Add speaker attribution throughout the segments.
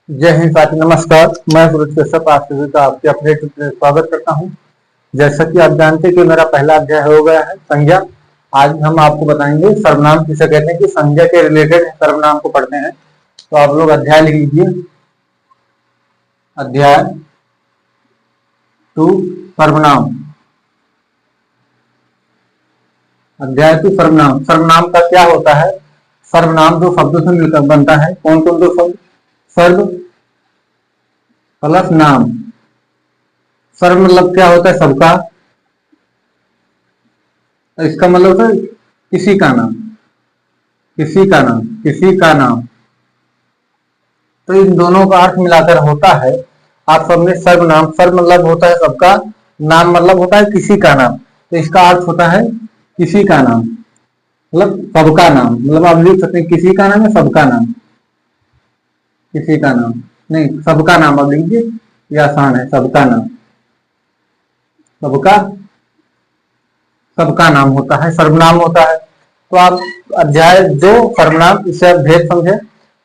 Speaker 1: जय हिंद साथी, नमस्कार। मैं सूरज कश्यप आप सभी का आपके अपने में स्वागत करता हूं। जैसा कि आप जानते हैं कि मेरा पहला अध्याय हो गया है संज्ञा। आज हम आपको बताएंगे सर्वनाम किसे कहते हैं, कि संज्ञा के रिलेटेड सर्वनाम को पढ़ते हैं। तो आप लोग अध्याय लिख लीजिए। अध्याय 2 सर्वनाम। अध्याय 2 सर्वनाम। सर्वनाम का क्या होता है? सर्वनाम दो शब्दों से मिलकर बनता है। कौन कौन दो शब्द? सर्व प्लस नाम। सर्व मतलब क्या होता है? सबका। इसका मतलब है किसी का नाम, किसी का नाम, किसी का नाम। तो इन दोनों का अर्थ मिलाकर होता है, आप सबने सर्वनाम। सर्व मतलब होता है सबका, नाम मतलब होता है किसी का नाम। तो इसका अर्थ होता है किसी का नाम, मतलब सबका नाम। मतलब आप लिख सकते हैं किसी का नाम या सबका नाम। किसी का नाम नहीं, सबका नाम आप लिखिए, ये आसान है। सबका नाम, सबका, सबका नाम होता है, सर्वनाम होता है। तो आप अध्याय 2 सर्वनाम, इसे आप भेद समझे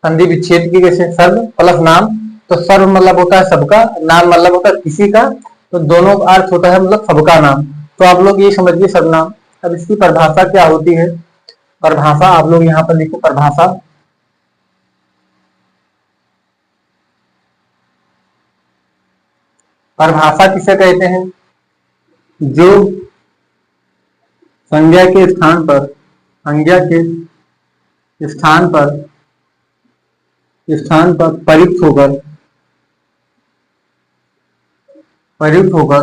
Speaker 1: संधि विच्छेद की। जैसे सर्व प्लस नाम, तो सर्व मतलब होता है सबका, नाम मतलब होता है किसी का। तो दोनों का अर्थ होता है मतलब सबका नाम। तो आप लोग ये समझिए सर्वनाम। अब इसकी परिभाषा क्या होती है? परिभाषा आप लोग यहाँ पर लिखो। परिभाषा, परिभाषा किसे कहते हैं? जो संज्ञा के स्थान पर, संज्ञा के स्थान पर, स्थान पर प्रयुक्त होकर, प्रयुक्त होकर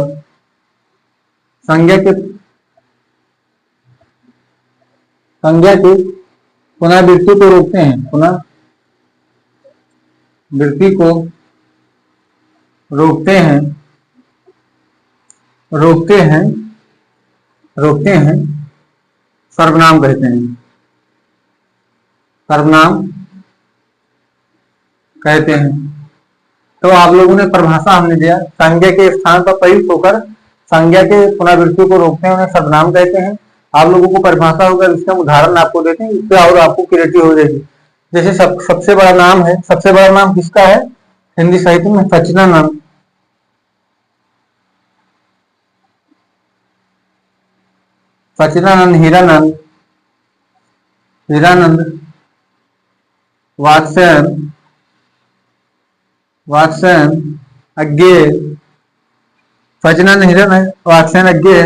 Speaker 1: संज्ञा के, संज्ञा की पुनरावृत्ति को रोकते हैं। पुनरावृत्ति को रोकते हैं, रोकते हैं, रोकते हैं, सर्वनाम कहते हैं। सर्वनाम कहते हैं। तो आप लोगों ने परिभाषा हमने दिया, संज्ञा के स्थान पर प्रयुक्त होकर संज्ञा के पुनरावृत्ति को रोकते हैं, उन्हें सर्वनाम कहते हैं। आप लोगों को परिभाषा होकर इसका उदाहरण आपको देते हैं, इससे और आपको क्लियरिटी हो जाएगी। जैसे सबसे बड़ा नाम है, सबसे बड़ा नाम किसका है हिंदी साहित्य में? सच्चिदानंद। सच्चिदानंद, हीरानंद, हीरानंद, वात्स्ययन, वात्स्ययन, अज्ञेय। सच्चिदानंद, हीरानंद, वात्स्ययन, अज्ञेय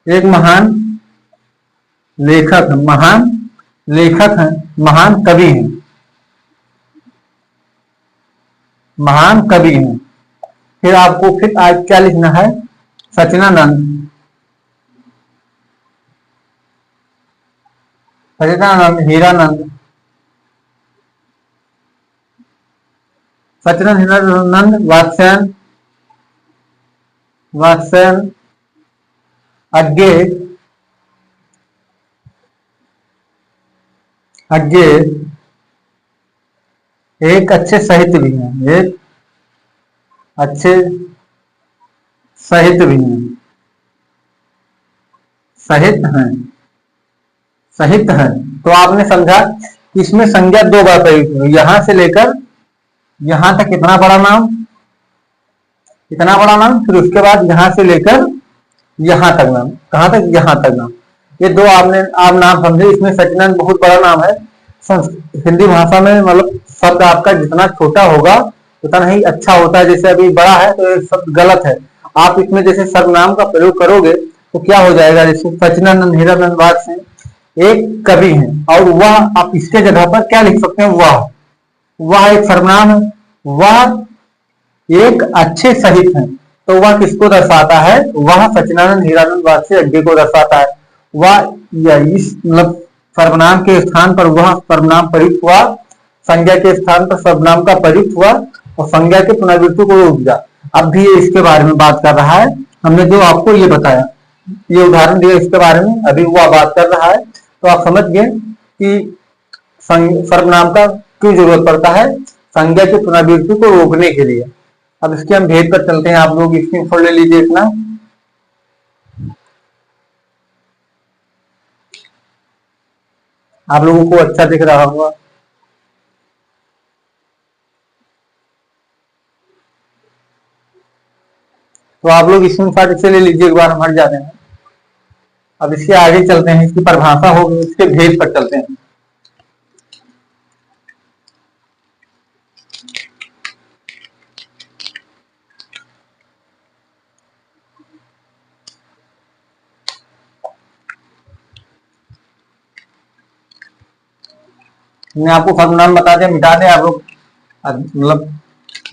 Speaker 1: एक महान लेखक, महान लेखक है, महान कवि है, महान कवि है। फिर आपको फिर आज क्या लिखना है? सच्चिदानंद, सच्चिदानंद, हीरानंद, सच्चिदानंद, हीरानंद, वात्स्ययन, वात्स्ययन, अज्ञेय, अज्ञेय एक अच्छे साहित्य भी हैं, एक अच्छे साहित्य भी हैं, साहित्य हैं, साहित्य है। तो आपने समझा कि इसमें संज्ञा दो बार प्रयुक्त हुई, यहां से लेकर यहां तक कितना बड़ा नाम, इतना बड़ा नाम, फिर उसके बाद यहां से लेकर यहां तक नाम। कहां तक? यहां तक नाम। ये दो आपने आप नाम समझे। इसमें सच्चिदानंद बहुत बड़ा नाम है। हिंदी भाषा में मतलब शब्द आपका जितना छोटा होगा उतना ही अच्छा होता है। जैसे अभी बड़ा है तो ये शब्द गलत है। आप इसमें जैसे सर्वनाम का प्रयोग करोगे तो क्या हो जाएगा? जैसे सच्चिदानंद, हीरानंद, वात्स्ययन एक कवि है, और वह, आप इसके जगह पर क्या लिख सकते हैं? वह एक सर्वनाम है। वह एक अच्छे साहित्य है। तो वह किसको दर्शाता है? वह सच्चिदानंद, हीरानंद, वात्स्ययन, अज्ञेय को दर्शाता है। वह या इस मतलब सर्वनाम के स्थान पर वह सर्वनाम प्रयुक्त हुआ, संज्ञा के स्थान पर सर्वनाम का प्रयुक्त हुआ, और संज्ञा के पुनरावृत्ति को रोक दिया। अब भी ये इसके बारे में बात कर रहा है। हमने जो आपको ये बताया, ये उदाहरण दिया, इसके बारे में अभी वह बात कर रहा है। तो आप समझ गए कि सर्वनाम का क्यों जरूरत पड़ता है? संज्ञा के पुनरावृत्ति को रोकने के लिए। अब इसके हम भेद पर चलते हैं। आप लोग स्क्रीनशॉट ले लीजिए इतना। आप लोगों को अच्छा दिख रहा होगा। तो आप लोग स्क्रीनशॉट से ले लीजिए, एक बार हम हट जाते हैं। अब इसके आगे चलते हैं, इसकी परिभाषा होगी, इसके भेद पर चलते हैं। मैं आपको सर्वनाम बता दें, मिटा दें आप लोग, मतलब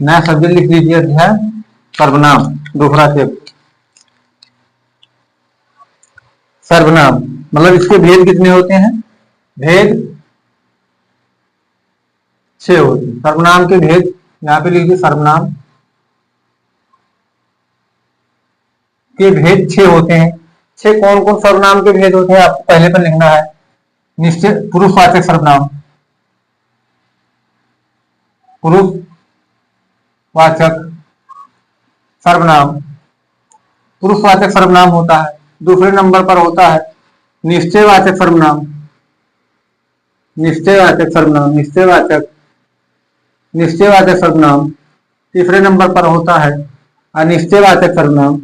Speaker 1: नया सब्जेक्ट लिख लीजिए, अध्याय सर्वनाम दूसरा से। सर्वनाम मतलब इसके भेद कितने होते हैं? भेद 6 होते हैं। सर्वनाम के भेद यहाँ पे लीजिए, सर्वनाम के भेद 6 होते हैं। 6 कौन कौन सर्वनाम के भेद होते हैं आपको पहले पर लिखना है। निश्चित पुरुषवाचक सर्वनाम, पुरुषवाचक सर्वनाम, पुरुषवाचक सर्वनाम होता है। दूसरे नंबर पर होता है निश्चयवाचक सर्वनाम, निश्चयवाचक सर्वनाम, निश्चयवाचक निश्चयवाचक सर्वनाम। तीसरे नंबर पर होता है अनिश्चयवाचक सर्वनाम,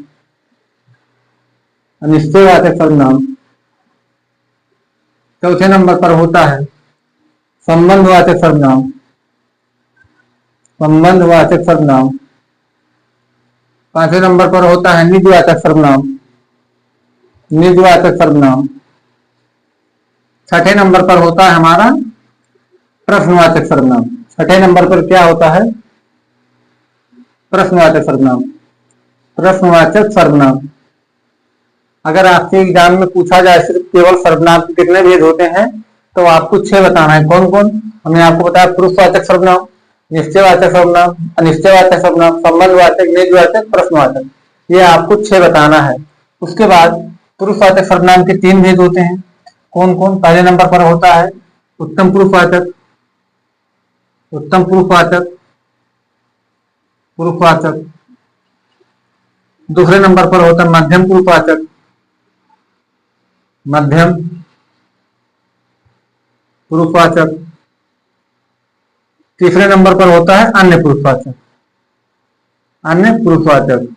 Speaker 1: अनिश्चयवाचक सर्वनाम। चौथे नंबर पर होता है संबंधवाचक सर्वनाम, संबंधवाचक सर्वनाम। पांचवें नंबर पर होता है निजवाचक सर्वनाम, निजवाचक सर्वनाम। छठे नंबर पर होता है हमारा प्रश्नवाचक सर्वनाम। छठे नंबर पर क्या होता है? प्रश्नवाचक सर्वनाम, प्रश्नवाचक सर्वनाम। अगर आपसे एग्जाम में पूछा जाए सिर्फ केवल सर्वनाम के कितने भेद होते हैं, तो आपको 6 बताना है। कौन कौन? हमने आपको बताया पुरुषवाचक सर्वनाम, निश्चयवाचक सर्वनाम, अनिश्चयवाचक सर्वनाम, संबंधवाचक, निजवाचक, प्रश्नवाचक। ये आपको 6 बताना है। उसके बाद पुरुषवाचक सर्वनाम के 3 भेद होते हैं। कौन कौन? पहले नंबर पर होता है उत्तम पुरुषवाचक, उत्तम पुरुषवाचक, पुरुषवाचक। दूसरे नंबर पर होता है मध्यम पुरुषवाचक, मध्यम पुरुषवाचक। तीसरे नंबर पर होता है अन्य पुरुषवाचक, अन्य पुरुषवाचक,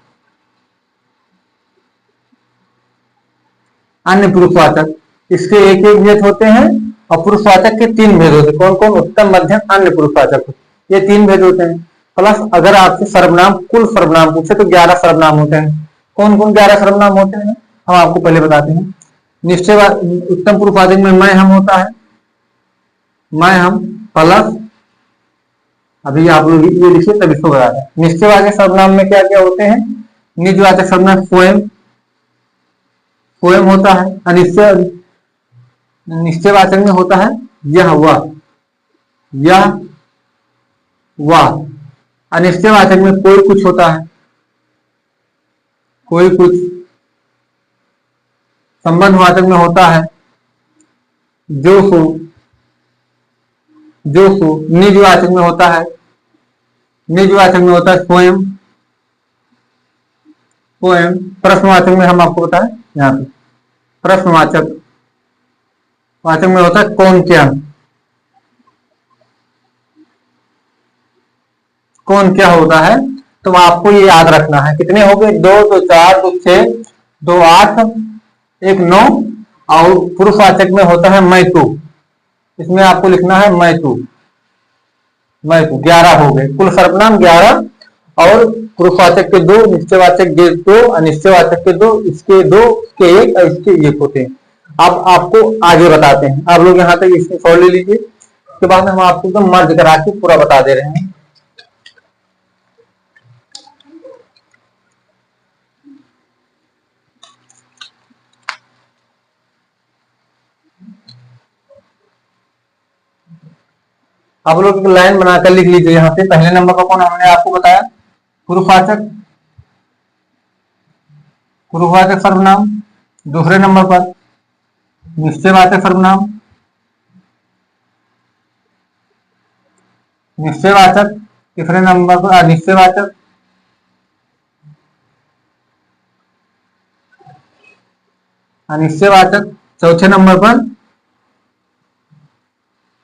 Speaker 1: अन्य पुरुषवाचक। इसके एक एक भेद होते हैं और पुरुषवाचक के 3 भेद होते हैं। कौन कौन? उत्तम, मध्यम, अन्य पुरुषवाचक, ये 3 भेद होते हैं। प्लस अगर आपसे सर्वनाम कुल सर्वनाम पूछे तो 11 सर्वनाम होते हैं। कौन कौन 11 सर्वनाम होते हैं हम आपको पहले बताते हैं। निश्चय उत्तम पुरुषवाचक में मैं हम होता है, मैं हम, प्लस अभी आप लोग ये लिखिए तब इसको बता दें। निश्चयवाचक सर्वनाम में क्या क्या होते हैं? निजवाचक सर्वनाम स्वयं, स्वयं होता है। अनिश्चय निश्चयवाचक में होता है यह वह, यह वह। अनिश्चयवाचक में कोई कुछ होता है, कोई कुछ। संबंधवाचक में होता है जो सो, जो सो। निजवाचक में होता है, निजवाचक में होता है स्वयं, स्वयं। प्रश्नवाचक में हम आपको बताएं यहाँ पे, प्रश्नवाचक वाचक में होता है कौन क्या, कौन क्या होता है। तो आपको ये याद रखना है। कितने हो गए? 2 2 4 2 6 2 8 1 9। और पुरुषवाचक में होता है मैं तू, इसमें आपको लिखना है मैं तू, मैं तू। 11 हो गए कुल सर्वनाम 11। और पुरुषवाचक के 2, निश्चयवाचक के 2, अनिश्चयवाचक के 2, इसके 2, इसके 1 और इसके 1 होते हैं। अब आपको आगे बताते हैं। आप लोग यहाँ तक इसमें छोड़ ले लीजिए, उसके बाद हम आपको एकदम मर्ज करा के पूरा बता दे रहे हैं। आप लोग एक लाइन बनाकर लिख लीजिए यहाँ पे। पहले नंबर पर कौन हमने आपको बताया? पुरुषवाचक, पुरुषवाचक सर्वनाम। दूसरे नंबर पर निश्चयवाचक सर्वनाम, निश्चयवाचक। तीसरे नंबर पर अनिश्चयवाचक, अनिश्चयवाचक। चौथे नंबर पर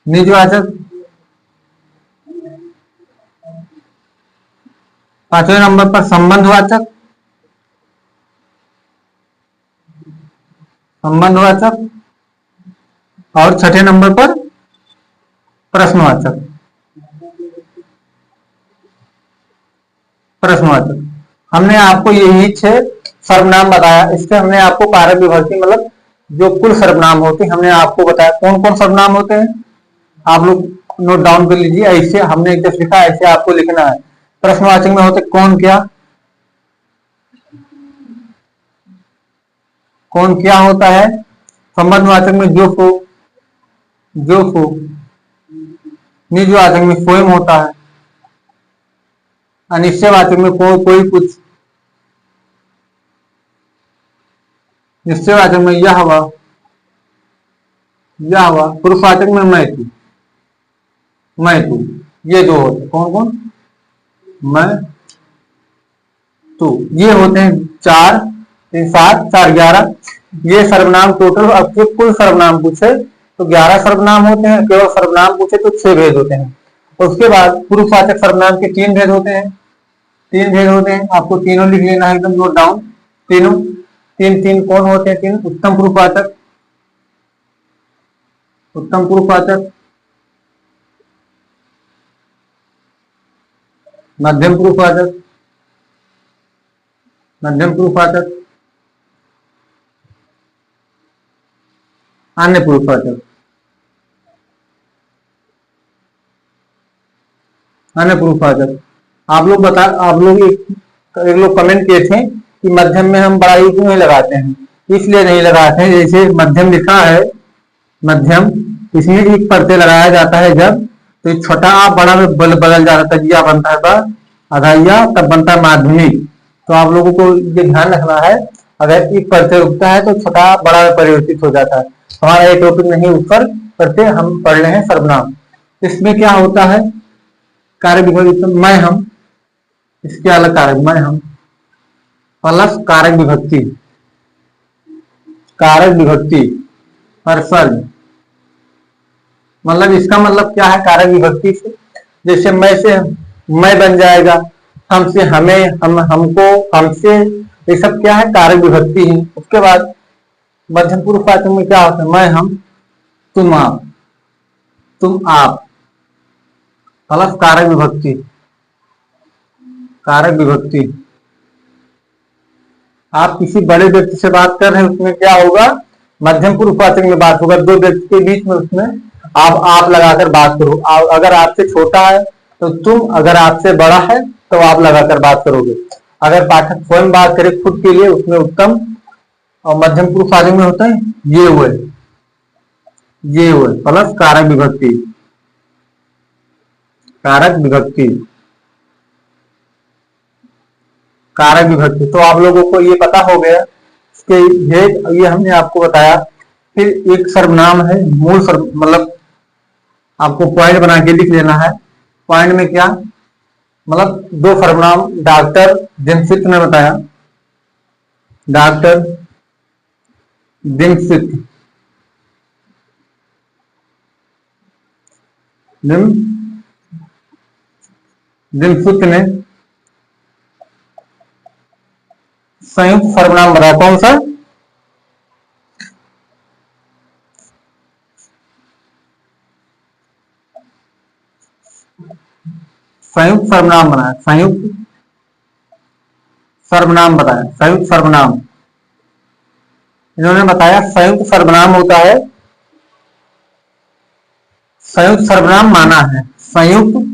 Speaker 1: निजवाचक। पांचवें नंबर पर संबंधवाचक, संबंधवाचक और छठे नंबर पर प्रश्नवाचक। प्रश्नवाचक हमने आपको यही 6 सर्वनाम बताया। इससे हमने आपको कारक विभक्ति मतलब जो कुल सर्वनाम होते हैं हमने आपको बताया कौन कौन सर्वनाम होते हैं। आप लोग नोट डाउन कर लीजिए। ऐसे हमने जैसे लिखा ऐसे आपको लिखना है। प्रश्नवाचक में होते कौन क्या, कौन क्या होता है। संबंधवाचक में जो को, जो को। निजवाचक में स्वयं होता है। अनिश्चयवाचक में कोई कुछ। निश्चयवाचक में यह हुआ, यह हुआ। पुरुषवाचक में मैं तू, मैं तू। ये दो होते कौन कौन, मैं तू। ये होते हैं 4 3 7 4 11। ये सर्वनाम टोटल। अब जो कुल सर्वनाम पूछे तो 11 सर्वनाम होते हैं। केवल सर्वनाम पूछे तो 6 भेद होते हैं। उसके बाद पुरुषवाचक सर्वनाम के 3 भेद होते हैं। 3 भेद होते हैं। आपको तीनों लिख लेना है एकदम नोट डाउन। तीनों तीन तीन कौन होते हैं? 3 उत्तम पुरुषवाचक, उत्तम पुरुषवाचक, मध्यम पुरुषवाचक, मध्यम पुरुषवाचक, अन्य पुरुषवाचक, अन्य पुरुषवाचक। आप लोग एक लोग कमेंट किए थे कि मध्यम में हम बड़ा ई क्यों नहीं लगाते हैं। इसलिए नहीं लगाते हैं, जैसे मध्यम लिखा है मध्यम, इसमें एक प्रत्यय लगाया जाता है जब तो छोटा आ बड़ा में बदल जाता है। तजिया बनता है अधैया, तब बनता है माध्यमिक। तो आप लोगों को ये ध्यान रखना है, अगर एक प्रत्यय उगता है तो छोटा बड़ा में परिवर्तित हो जाता है। हमारा ये टॉपिक नहीं ऊपर प्रत्यय हम पढ़ रहे हैं सर्वनाम। इसमें क्या होता है कार्य विभक्ति मैं हम, इसके अलग कारक मैं हम प्लस कारक विभक्ति, कारक विभक्ति और सर्ग। मतलब इसका मतलब क्या है कारक विभक्ति से, जैसे मैं से मैं बन जाएगा, हमसे हमें, हमको, हमसे, ये सब क्या है कारक विभक्ति है। उसके बाद मध्यम पुरुषवाचक में क्या होता है मैं हम, तुम आप, तुम आप प्लस कारक विभक्ति, कारक विभक्ति। आप किसी बड़े व्यक्ति से बात कर रहे हैं उसमें क्या होगा मध्यम पुरुषवाचक में बात होगा। दो व्यक्ति के बीच में उसमें आप लगाकर बात करो। अगर आपसे छोटा है तो तुम, अगर आपसे बड़ा है तो आप लगाकर बात करोगे। अगर पाठक स्वयं बात करे खुद के लिए उसमें उत्तम और मध्यम पुरुषवाचक में होता है ये हुए, ये हुए प्लस कारक विभक्ति, कारक विभक्ति, कारक विभक्ति। तो आप लोगों को ये पता हो गया इसके भेद, ये हमने आपको बताया। फिर एक सर्वनाम है मूल मतलब आपको पॉइंट बना के लिख लेना है। पॉइंट में क्या मतलब दो सर्वनाम डॉक्टर दिनसित ने बताया, डॉक्टर दिनसित, दिनसित ने संयुक्त सर्वनाम बताया। कौन सा? संयुक्त सर्वनाम बनाया, संयुक्त सर्वनाम बताया, संयुक्त सर्वनाम। इन्होंने बताया संयुक्त सर्वनाम होता है, संयुक्त सर्वनाम माना है, संयुक्त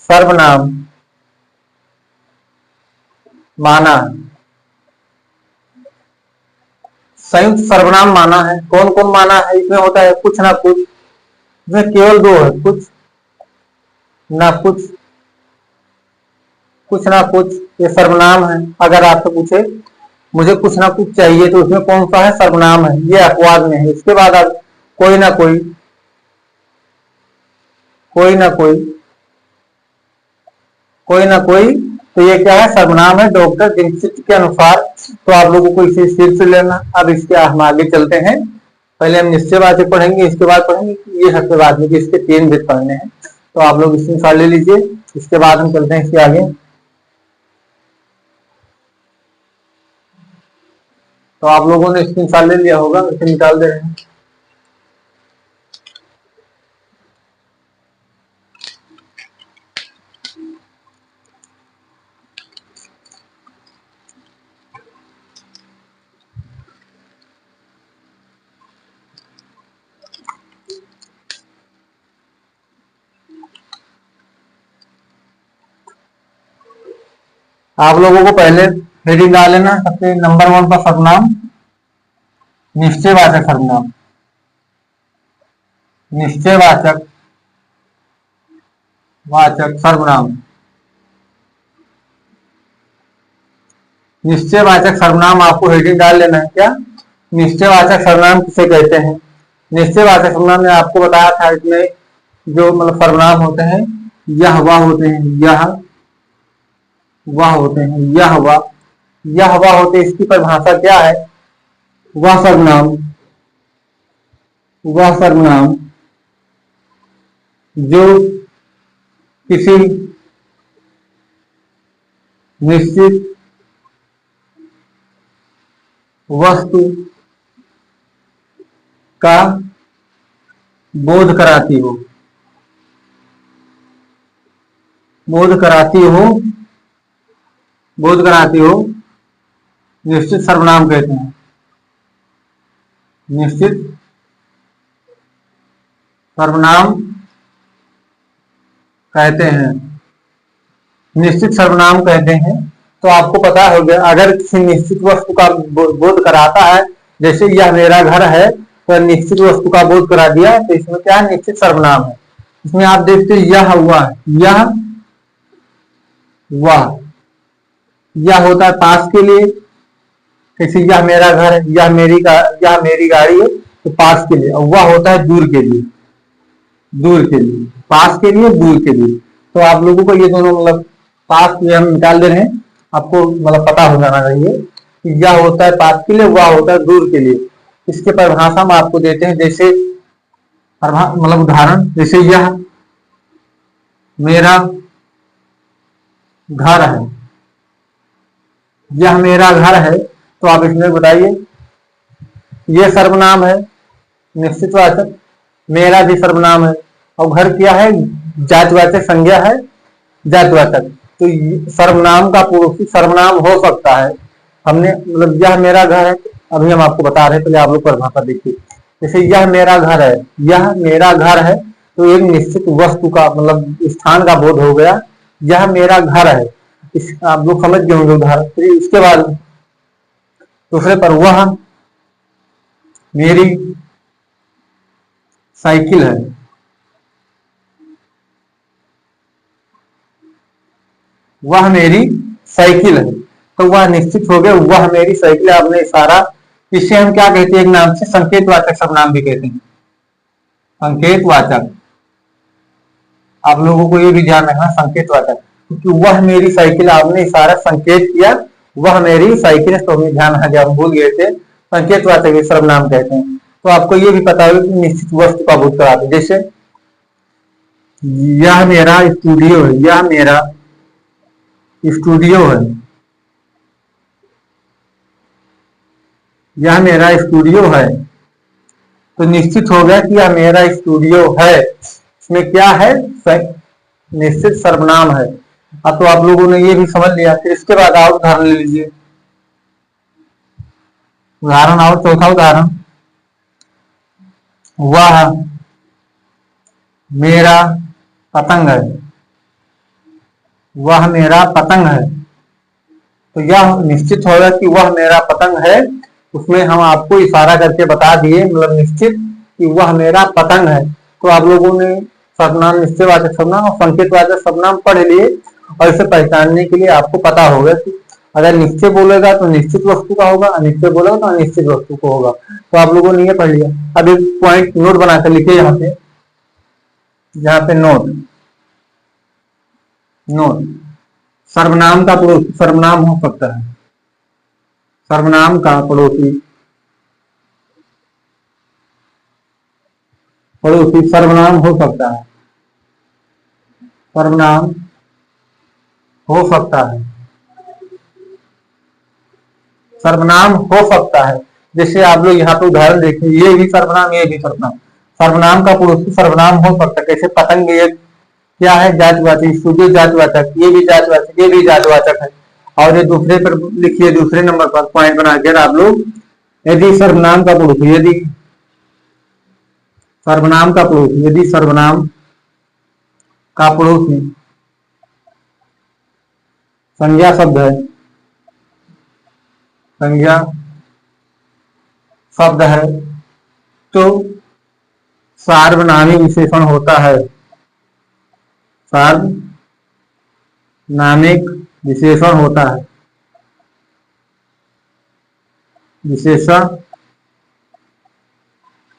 Speaker 1: सर्वनाम माना, संयुक्त सर्वनाम माना है। कौन कौन माना है? इसमें होता है कुछ ना कुछ, इसमें केवल दो है, कुछ ना कुछ, कुछ ना कुछ ये सर्वनाम है। अगर आपसे पूछे मुझे कुछ ना कुछ चाहिए तो उसमें कौन सा है? सर्वनाम है, ये अपवाद में है। इसके बाद अब कोई ना कोई, कोई ना कोई, कोई ना कोई, तो ये क्या है? सर्वनाम है डॉक्टर दिनसित के अनुसार। तो आप लोगों को इसे सिर से लेना। अब इसके हम आगे चलते हैं। पहले हम निश्चयवाचक पढ़ेंगे, इसके बाद पढ़ेंगे ये सबसे बाद में, इसके 3 भेद पढ़ने हैं। तो आप लोग इसमें निकाल ले लीजिए। इसके बाद हम चलते हैं इसके आगे। तो आप लोगों ने स्क्रीनशॉट ले लिया होगा, इसे निकाल दे रहे हैं। आप लोगों को पहले हेडिंग डाल लेना। सबसे नंबर 1 पर सर्वनाम, निश्चयवाचक सर्वनाम, निश्चयवाचक सर्वनाम। निश्चयवाचक सर्वनाम आपको हेडिंग डाल लेना है। क्या निश्चयवाचक सर्वनाम किसे कहते हैं? निश्चयवाचक सर्वनाम में आपको बताया था, इसमें जो मतलब सर्वनाम होते हैं, यह वह होते हैं, यह वह होते हैं, यह वह होते हैं। इसकी परिभाषा क्या है? वह सर्वनाम जो किसी निश्चित वस्तु का बोध कराती हो, निश्चित सर्वनाम कहते हैं। निश्चित सर्वनाम कहते हैं, निश्चित सर्वनाम कहते हैं। तो आपको पता हो गया, अगर किसी निश्चित वस्तु का बोध कराता है, जैसे यह मेरा घर है, तो निश्चित वस्तु का बोध करा दिया, तो इसमें क्या है? निश्चित सर्वनाम है। इसमें आप देखते हैं यह हुआ, यह वह, यह होता है पास के लिए, जैसे यह मेरा घर है, यह मेरी गाड़ी है, तो पास के लिए। और वह होता है दूर के लिए, पास के लिए, दूर के लिए। तो आप लोगों को ये दोनों मतलब पास में हम निकाल दे रहे हैं, आपको मतलब पता हो जाना चाहिए कि यह होता है पास के लिए, वह होता है दूर के लिए। इसके परिभाषा हम आपको देते हैं, जैसे मतलब उदाहरण, जैसे यह मेरा घर है, यह मेरा घर है, तो आप इसमें बताइए, यह सर्वनाम है निश्चितवाचक, मेरा भी सर्वनाम है, और घर क्या है? जातिवाचक संज्ञा है, जातिवाचक। तो सर्वनाम का पुरुष सर्वनाम हो सकता है। हमने मतलब यह मेरा घर है, अभी हम आपको बता रहे हैं, पहले आप लोग परिभाषा देखिए। जैसे यह मेरा घर है, यह मेरा घर है, तो एक निश्चित वस्तु का मतलब स्थान का बोध हो गया, यह मेरा घर है। इस आप लोग समझ गए होंगे उदाहरण। फिर इसके बाद दूसरे पर, वह मेरी साइकिल है, वह मेरी साइकिल है। तो वह निश्चित हो गया, वह मेरी साइकिल। आपने इशारा, इसे हम क्या कहते हैं? एक नाम से संकेतवाचक सर्वनाम भी कहते हैं, संकेतवाचक। आप लोगों को ये भी ध्यान रखना, संकेतवाचक, क्योंकि वह मेरी साइकिल, आपने इशारा संकेत किया, वह मेरी साइकिल, तो हमें ध्यान रखा, हम भूल गए थे, संकेतवाचक सर्वनाम कहते हैं। तो आपको ये भी पता होगा कि निश्चित वस्तु का बोध कराते, जैसे यह मेरा स्टूडियो है, यह मेरा स्टूडियो है, यह मेरा स्टूडियो है। तो निश्चित हो गया कि यह मेरा स्टूडियो है। इसमें क्या है? निश्चित सर्वनाम है। अब तो आप लोगों ने ये भी समझ लिया। फिर इसके बाद और उदाहरण ले लीजिए, उदाहरण और चौथा उदाहरण, वह मेरा पतंग है, वह मेरा पतंग है। तो यह निश्चित होगा कि वह मेरा पतंग है। उसमें हम आपको इशारा करके बता दिए, मतलब निश्चित, कि वह मेरा पतंग है। तो आप लोगों ने सर्वनाम, निश्चयवाचक सर्वनाम और संकेतवाचक सर्वनाम पढ़ लिए, और इसे पहचानने के लिए आपको पता होगा कि अगर निश्चय बोलेगा तो निश्चित वस्तु का होगा, अनिश्चय बोलेगा तो अनिश्चित वस्तु को होगा। तो आप लोगों ने ये पढ़ लिया। अब एक पॉइंट नोट बनाकर लिखिए, यहाँ पे नोट सर्वनाम का पड़ोसी सर्वनाम हो सकता है, सर्वनाम का पड़ोसी सर्वनाम हो सकता है, सर्वनाम हो सकता है। सर्वनाम हो सकता है। जैसे आप लोग यहाँ पे उदाहरण देखिए, ये भी सर्वनाम, ये भी सर्वनाम। सर्वनाम का पुरुष सर्वनाम हो सकता है। कैसे? पतंग ये क्या है? जातिवाचक। सूर्य जातिवाचक, ये भी जातिवाचक, ये भी जातिवाचक है। और ये दूसरे पर लिखिए, दूसरे नंबर पर पॉइंट बनाकर आप लोग, यदि सर्वनाम का पुरुष, यदि सर्वनाम का पुरुष, यदि सर्वनाम का पुरुष संज्ञा शब्द है, संज्ञा शब्द है, तो सार्वनामिक विशेषण होता है। सार्वनामिक विशेषण होता है। विशेषण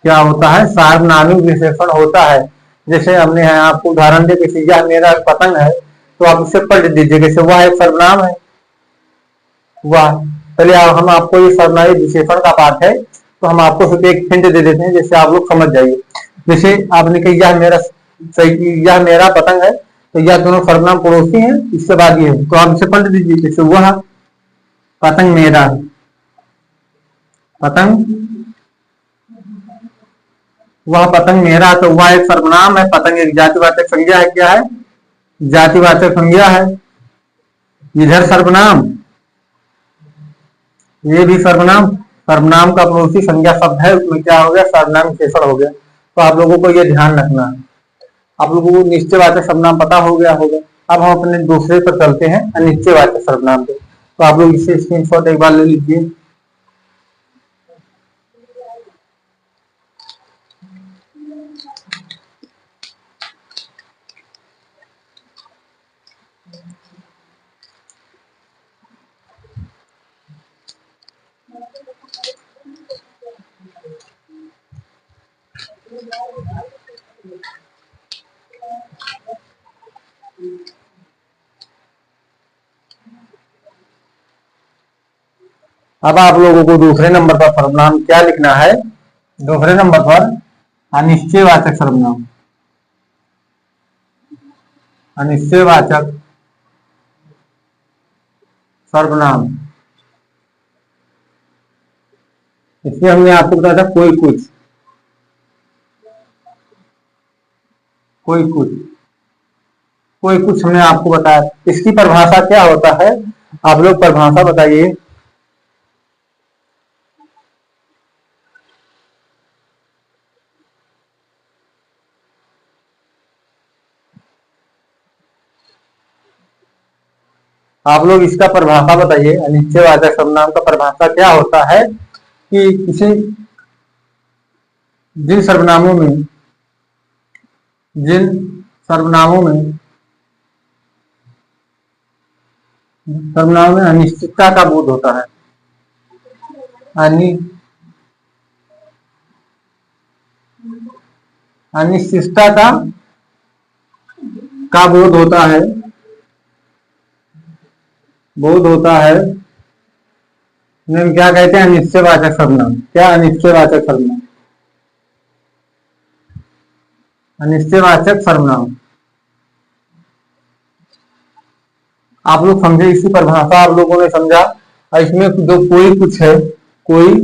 Speaker 1: क्या होता है? सार्वनामिक विशेषण होता है। जैसे हमने आपको उदाहरण दे, किसी यह मेरा पतंग है, तो आप उसे पलट दीजिए, जैसे वह एक सर्वनाम है। वह, चलिए हम आपको ये सर्वनामिक विशेषण का पाठ है, तो हम आपको सिर्फ एक हिंट दे देते हैं, जैसे आप लोग समझ जाइए। जैसे आपने कहा यह मेरा पतंग है, तो यह दोनों सर्वनाम पड़ोसी हैं, इसके बाद ये है, तो आप इसे पलट दीजिए, जैसे वह पतंग मेरा, पतंग, वह पतंग मेरा, तो वह एक सर्वनाम है, पतंग एक जातिवाचक संज्ञा है। क्या है? जातिवाचक संज्ञा है। इधर सर्वनाम, ये भी सर्वनाम, सर्वनाम का पड़ोसी संज्ञा शब्द है, उसमें क्या हो गया? सर्वनाम विशेषण हो गया। तो आप लोगों को ये ध्यान रखना है। आप लोगों को निश्चयवाचक सर्वनाम पता हो गया होगा। अब हम अपने दूसरे पर चलते हैं, अनिश्चयवाचक सर्वनाम पे। तो आप लोग इसे स्क्रीनशॉट एक बार ले लीजिए। अब आप लोगों को दूसरे नंबर पर सर्वनाम क्या लिखना है? दूसरे नंबर पर अनिश्चयवाचक सर्वनाम, अनिश्चयवाचक सर्वनाम। इसमें हमने आपको बताया था कोई कुछ, कोई कुछ, कोई कुछ हमने आपको बताया। इसकी परिभाषा क्या होता है? आप लोग परिभाषा बताइए। आप लोग इसका परिभाषा बताइए। अनिश्चयवाचक सर्वनाम का परिभाषा क्या होता है कि किसी, जिन सर्वनामों में, जिन सर्वनामों में, सर्वनामों में अनिश्चितता का बोध होता है, अनिश्चितता का बोध होता है, बोध होता है, क्या कहते हैं? अनिश्चयवाचक सर्वनाम। क्या? अनिश्चयवाचक सर्वनाम, अनिश्चयवाचक सर्वनाम। आप लोग समझे? इसी परिभाषा आप लोगों ने समझा। और इसमें जो कोई कुछ है, कोई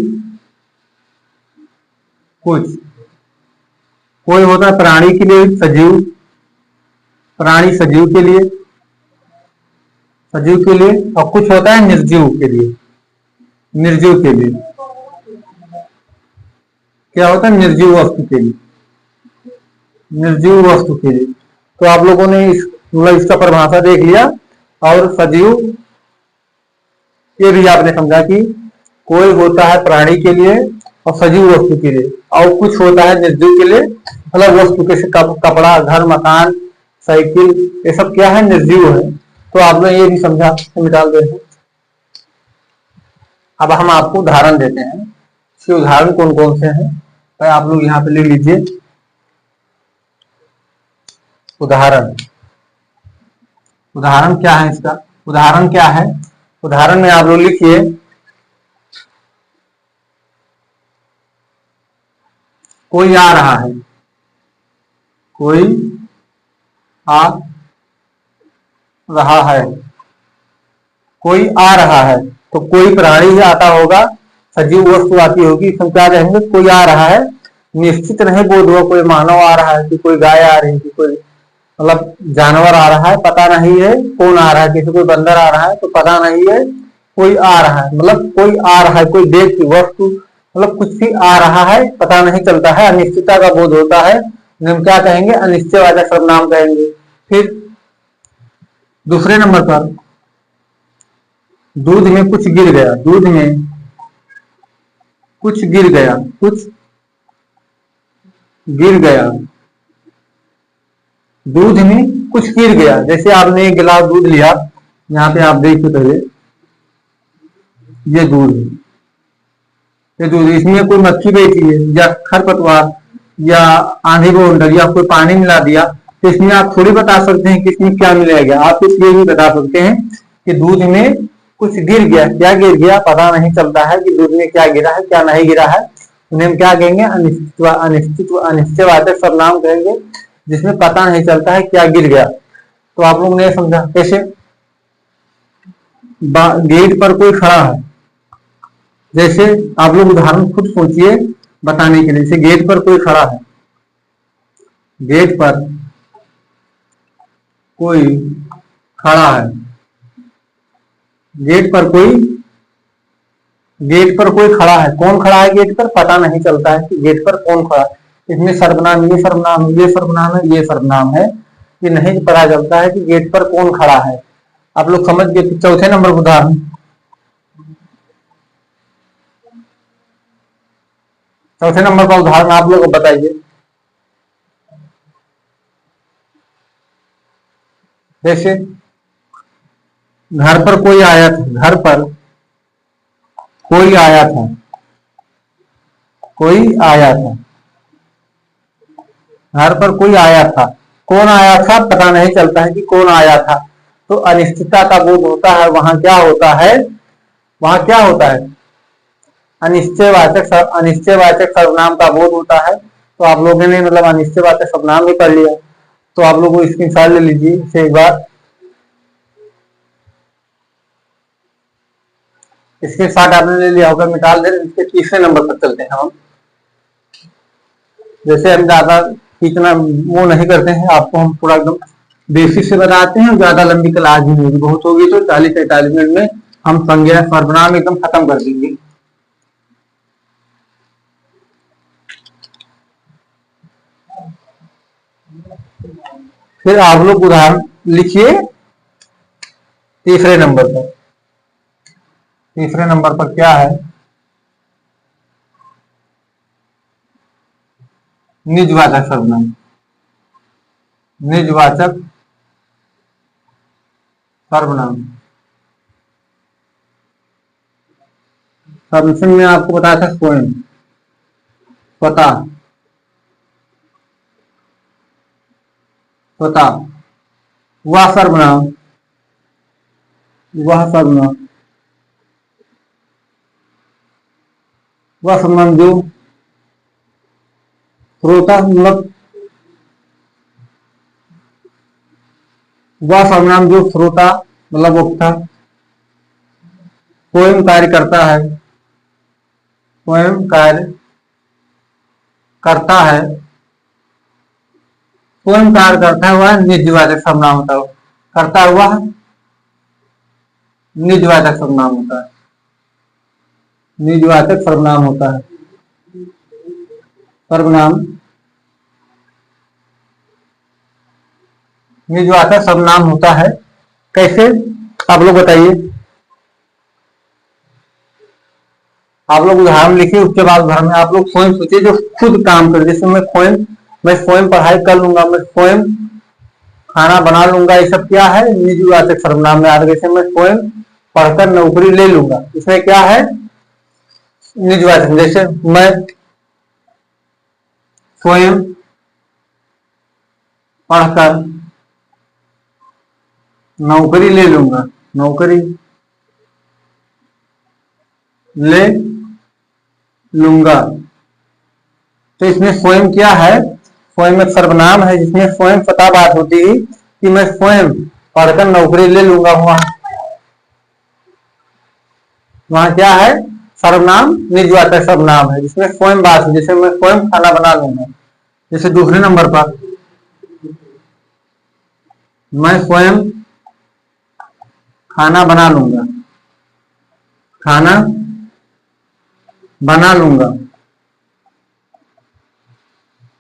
Speaker 1: कुछ, कोई होता है प्राणी के लिए सजीव, प्राणी सजीव के लिए, सजीव के लिए, और कुछ होता है निर्जीव के लिए, निर्जीव के लिए। क्या होता है? निर्जीव वस्तु के लिए, निर्जीव वस्तु के लिए। तो आप लोगों ने मतलब इसका परिभाषा देख लिया। और सजीव, ये भी आपने समझा कि कोई होता है प्राणी के लिए और सजीव वस्तु के लिए, और कुछ होता है निर्जीव के लिए, मतलब वस्तु के कपड़ा, घर, मकान, साइकिल, ये सब क्या है? निर्जीव है। तो आपने ये भी समझा, निकाल दे। अब हम आपको उदाहरण देते हैं। इसके उदाहरण कौन कौन से हैं, तो आप लोग यहाँ पे लिख लीजिए। उदाहरण, उदाहरण क्या है इसका? उदाहरण क्या है? उदाहरण में आप लोग लिखिए, कोई आ रहा है, कोई आ रहा है, कोई आ रहा है। तो कोई प्राणी ही आता होगा, सजीव वस्तु आती होगी, इसमें क्या कहेंगे, कोई आ रहा है। निश्चित नहीं बोध हुआ कोई मानव आ रहा है कि कोई गाय आ रही है कि कोई मतलब जानवर आ रहा है, पता नहीं है कौन आ रहा है। किसी कोई बंदर आ रहा है तो पता नहीं है, कोई आ रहा है मतलब कोई आ रहा है, कोई देख की वस्तु मतलब कुछ भी आ रहा है, पता नहीं चलता है, अनिश्चितता का बोध होता है, हम क्या कहेंगे, अनिश्चयवाचक सर्वनाम कहेंगे। फिर दूसरे नंबर पर दूध में कुछ गिर गया, दूध में कुछ गिर गया, कुछ गिर गया, दूध में कुछ गिर गया। जैसे आपने एक गिलास दूध लिया, यहाँ पे आप देखिए पहले, ये दूध है, ये दूध, इसमें कोई मक्खी बैठी है या खरपतवार या आंधी बवंडर या कोई पानी मिला दिया, तो इसमें आप थोड़ी बता सकते हैं कि इसमें क्या मिलाया गया। आप सिर्फ ये भी बता सकते हैं कि दूध में कुछ गिर गया, क्या गिर गया पता नहीं चलता है कि दूध में क्या गिरा है क्या नहीं गिरा है। उन्हें हम क्या कहेंगे, अनिश्चयवाचक सर्वनाम कहेंगे, जिसमें पता नहीं चलता है क्या गिर गया। तो आप लोगों ने समझा कैसे, गेट पर कोई खड़ा है, जैसे आप लोग उदाहरण खुद सोचिए बताने के लिए। जैसे गेट पर कोई खड़ा है, गेट पर कोई खड़ा है, गेट पर कोई, गेट पर कोई खड़ा है, कौन खड़ा है गेट पर, पता नहीं चलता है कि गेट पर कौन खड़ा है। इसमें सर्वनाम, ये सर्वनाम है, ये सर्वनाम है, ये सर्वनाम है, ये नहीं पता चलता है कि गेट पर कौन खड़ा है। आप लोग समझ गए। चौथे नंबर उदाहरण, चौथे नंबर का उदाहरण आप लोग बताइए। जैसे घर पर कोई आया था, घर पर कोई आया था, कोई आया था, घर पर कोई आया था, कौन आया था पता नहीं चलता है कि कौन आया था। तो अनिश्चितता का बोध होता है, वहां क्या होता है, वहां क्या होता है, अनिश्चयवाचक सर्वनाम का बोध होता है। तो आप लोगों ने मतलब अनिश्चयवाचक सर्वनाम भी पढ़ लिया, तो आप लोग स्क्रीनशॉट ले लीजिए इसे एक बार, इसके साथ आपने ले लिया होगा, निकाल दे। इसके तीसरे नंबर पर चलते हैं हम। जैसे हम ज्यादा खींचना वो नहीं करते हैं, आपको हम पूरा एकदम बेसिक से बताते हैं, ज्यादा लंबी क्लास भी नहीं, बहुत होगी तो 40-45 मिनट में हम संज्ञा सर्वनाम एकदम खत्म कर देंगे। फिर आप लोग उदाहरण लिखिए तीसरे नंबर पर। तीसरे नंबर पर क्या है, निजवाचक सर्वनाम, निजवाचक सर्वनाम। सबमिशन में आपको बताया था स्वयं, स्वतः, स्वतः, वह सर्वनाम, वह सर्वनाम, वह सर्वनाम जो श्रोता मतलब, वह सर्वनाम जो श्रोता मतलब वक्ता स्वयं कार्य करता है, स्वयं कार्य करता है, स्वयं कार्य करता है, वह निजवाचक सर्वनाम होता है। करता हुआ निजवाचक सर्वनाम होता है, निजवाचक सर्वनाम होता है। सर्वनाम निजवाचक सर्वनाम होता है। कैसे आप लोग बताइए, आप लोग उदाहरण लिखिए, उसके बाद घर में आप लोग स्वयं सोचिए जो खुद काम करे। जैसे मैं स्वयं पढ़ाई कर लूंगा, मैं स्वयं खाना बना लूंगा, ये सब क्या है, निजवाचक सर्वनाम में आ रहा है। जैसे मैं स्वयं पढ़कर नौकरी ले लूंगा, इसमें क्या है, निजवाचक। जैसे मैं स्वयं पढ़कर नौकरी ले लूंगा, नौकरी ले लूंगा, तो इसमें स्वयं क्या है, स्वयं एक सर्वनाम है जिसमें स्वयं पता बात होती है कि मैं स्वयं पढ़कर नौकरी ले लूंगा। हुआ वहां क्या है, सर्वनाम निजवाचक सर्वनाम है, जिसमें स्वयं बात है, जैसे मैं स्वयं खाना बना लूंगा। जैसे दूसरे नंबर पर मैं स्वयं खाना बना लूंगा, खाना बना लूंगा,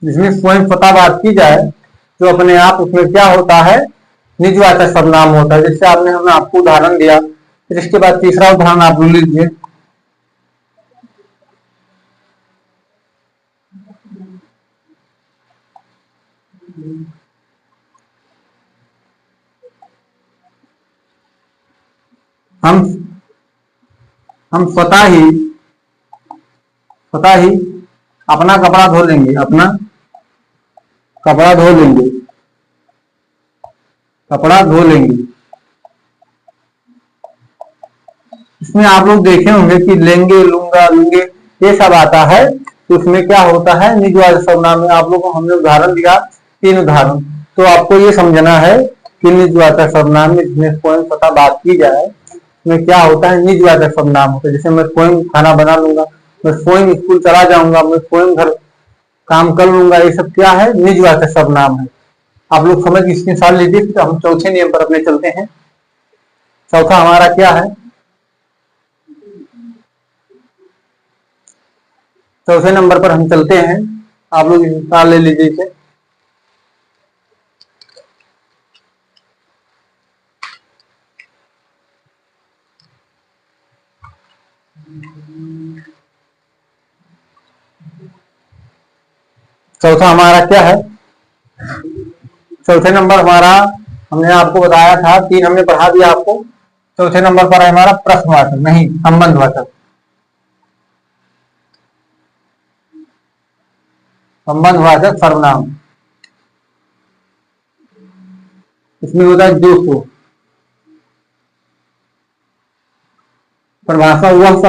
Speaker 1: जिसमें स्वयं स्वतः बात की जाए तो अपने आप उसमें क्या होता है, निजवाचक सर्वनाम होता है। जिससे आपने हमने आपको उदाहरण दिया। फिर इसके बाद तीसरा उदाहरण आप ले लीजिए। हम हम स्वतः ही अपना कपड़ा धो लेंगे, अपना कपड़ा धो लेंगे, कपड़ा धो लेंगे। इसमें आप लोग देखे होंगे कि लेंगे, लूंगा, लूंगे, ये सब आता है। तो इसमें क्या होता है, निजवाचक सर्वनाम में। आप लोग को हमने उदाहरण दिया, 3 उदाहरण। तो आपको ये समझना है कि निजवाचक सर्वनाम में जिसमें स्वयं स्वतः बात की जाए उसमें क्या होता है, निजवाचक सर्वनाम होता है। जैसे मैं स्वयं खाना बना लूंगा, मैं स्वयं स्कूल चला जाऊंगा, मैं स्वयं घर काम कर लूंगा, ये सब क्या है, निजवाचक सर्वनाम है। आप लोग समझ के इसकी मिसाल लीजिए। तो हम चौथे नियम पर अपने चलते हैं। चौथा हमारा क्या है, चौथे नंबर पर हम चलते हैं। आप लोग मिसाल ले लीजिए इसे। चौथा हमारा क्या है, चौथे नंबर हमारा हमने आपको बताया था, 3 हमने पढ़ा दिया आपको। चौथे नंबर पर है हमारा प्रश्नवाचक, नहीं संबंधवाचक, संबंधवाचक सर्वनाम। इसमें होता है जो सो, परिभाषा वह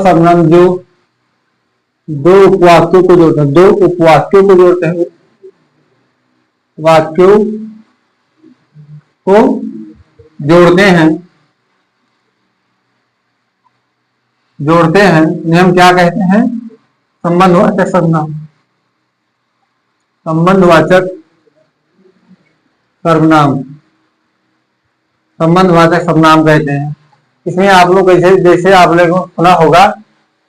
Speaker 1: सर्वनाम जो दो उपवाक्यों को जोड़ते हैं, दो उपवाक्यों को जोड़ते हैं, वाक्यों को जोड़ते हैं, जोड़ते हैं, इन्हें हम क्या कहते हैं, संबंधवाचक सर्वनाम, संबंधवाचक सर्वनाम, संबंधवाचक सर्वनाम कहते हैं। इसमें आप लोग जैसे जैसे आप लोगों को सुना होगा,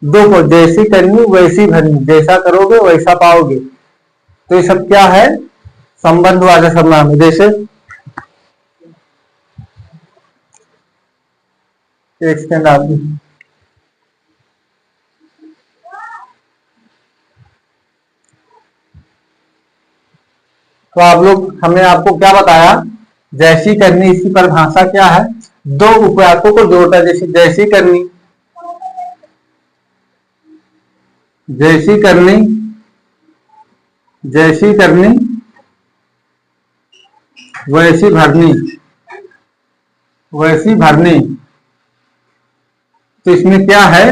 Speaker 1: दो को जैसी करनी वैसी भरनी, जैसा करोगे वैसा पाओगे। तो ये सब क्या है, संबंधवाचक सर्वनाम है। जैसे एक सेकंड आपकी, तो आप लोग हमने आपको क्या बताया, जैसी करनी, इसकी परिभाषा क्या है, दो उपवाक्यों को जोड़ता है। जैसे जैसी करनी, जैसी करनी, जैसी करनी वैसी भरनी, वैसी भरनी। तो इसमें क्या है,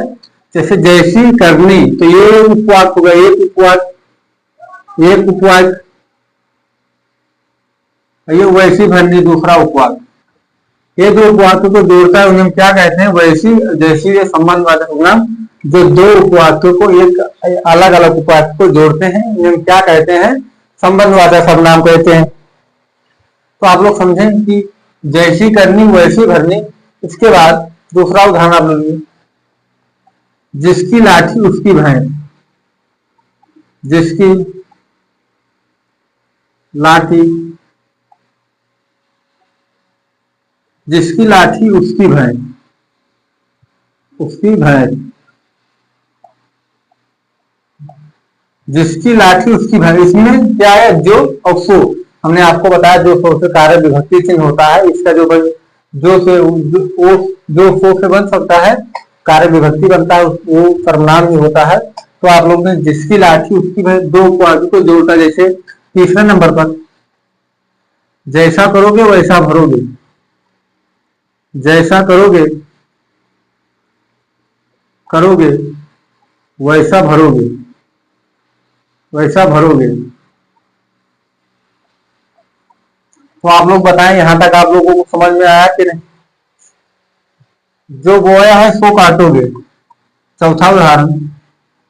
Speaker 1: जैसे जैसी करनी, तो ये उपवाक्य होगा, एक उपवाक्य, एक उपवाक्य, ये वैसी भरनी दूसरा उपवाक्य। ये दो उपवाक्यों को जोड़ता है, उन्हें हम क्या कहते हैं, वैसी जैसी। ये संबंधवाचक सर्वनाम जो दो उपवाक्यों को एक अलग अलग उपवाक्य को जोड़ते हैं, उन्हें हम क्या कहते हैं, संबंधवाचक सर्वनाम कहते हैं। तो आप लोग समझें कि जैसी करनी वैसी भरनी। इसके बाद दूसरा उदाहरण आप लीजिए, जिसकी लाठी उसकी भैंस, जिसकी लाठी, जिसकी लाठी उसकी भैंस, उसकी भैंस, जिसकी लाठी उसकी भैंस। इसमें क्या है, जो और सो। हमने आपको बताया जो सो से कार्य विभक्ति चिन्ह होता है। इसका जो से जो सो से बन सकता है, कार्य विभक्ति बनता है, वो सर्वनाम ही होता है। तो आप लोग ने जिसकी लाठी उसकी भैंस, दो उपवाक्यों को जोड़ता है। जैसे तीसरे नंबर पर, जैसा करोगे वैसा भरोगे, जैसा करोगे करोगे वैसा भरोगे, वैसा भरोगे। तो आप लोग बताएं, यहां तक आप लोगों को समझ में आया कि नहीं? जो बोया है सो काटोगे। चौथा उदाहरण,